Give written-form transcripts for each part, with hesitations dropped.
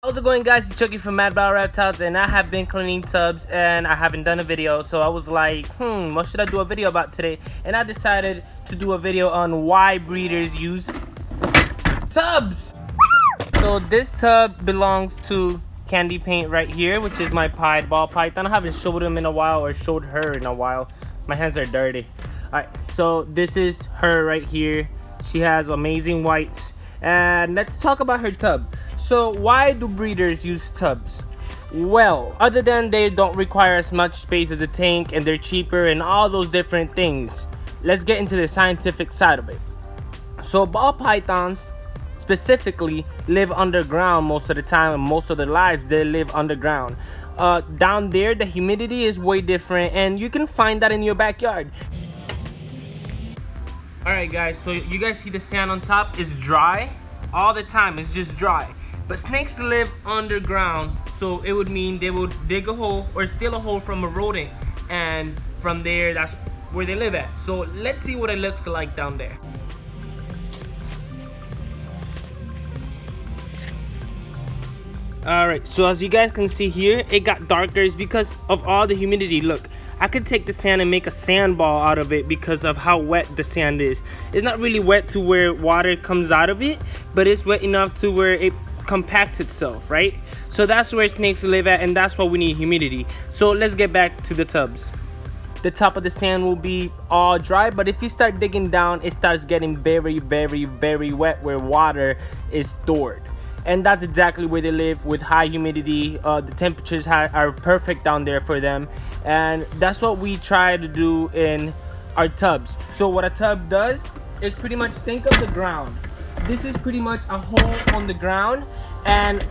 How's it going, guys? It's Chucky from Mad About Reptiles, and I have been cleaning tubs and I haven't done a video, so I was like, what should I do a video about today? And I decided to do a video on why breeders use tubs. So this tub belongs to Candy Paint right here, which is my ball python. I haven't showed him in a while, or showed her in a while. My hands are dirty. Alright, so this is her right here. She has amazing whites. And let's talk about her tub. So why do breeders use tubs? Well, other than they don't require as much space as a tank and they're cheaper and all those different things, let's get into the scientific side of it. So ball pythons specifically live underground most of the time, and most of their lives they live underground. Down there the humidity is way different, and you can find that in your backyard. Alright guys, so you guys see the sand on top is dry all the time. It's just dry. But snakes live underground, so it would mean they would dig a hole or steal a hole from a rodent, and from there that's where they live at. So let's see what it looks like down there. Alright, so as you guys can see here, it got darker. It's because of all the humidity. Look, I could take the sand and make a sand ball out of it because of how wet the sand is. It's not really wet to where water comes out of it, but it's wet enough to where it compacts itself, right? So that's where snakes live at, and that's why we need humidity. So let's get back to the tubs. The top of the sand will be all dry, but if you start digging down, it starts getting very, very, very wet where water is stored. And that's exactly where they live, with high humidity. The temperatures are perfect down there for them, and that's what we try to do in our tubs. So what a tub does is pretty much think of the ground. This is pretty much a hole on the ground, and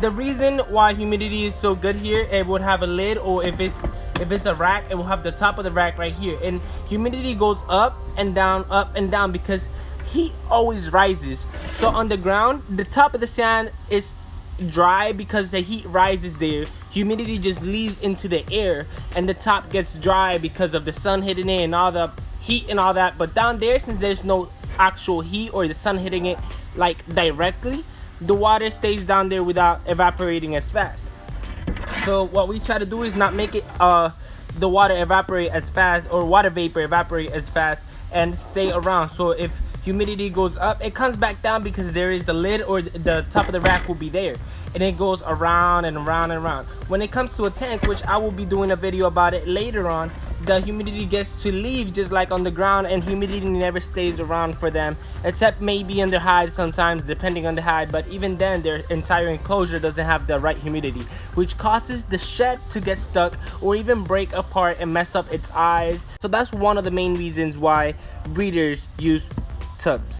the reason why humidity is so good here, it would have a lid, or if it's a rack, it will have the top of the rack right here, and humidity goes up and down because heat always rises. So on the ground, the top of the sand is dry because the heat rises there. Humidity just leaves into the air, and the top gets dry because of the sun hitting it and all the heat and all that. But down there, since there's no actual heat or the sun hitting it like directly, the water stays down there without evaporating as fast. So what we try to do is not make it the water evaporate as fast, or water vapor evaporate as fast, and stay around. So if humidity goes up, it comes back down because there is the lid, or the top of the rack will be there, and it goes around and around and around. When it comes to a tank, which I will be doing a video about it later on, the humidity gets to leave just like on the ground, and humidity never stays around for them, except maybe in their hide sometimes, depending on the hide. But even then, their entire enclosure doesn't have the right humidity, which causes the shed to get stuck or even break apart and mess up its eyes. So that's one of the main reasons why breeders use tubs.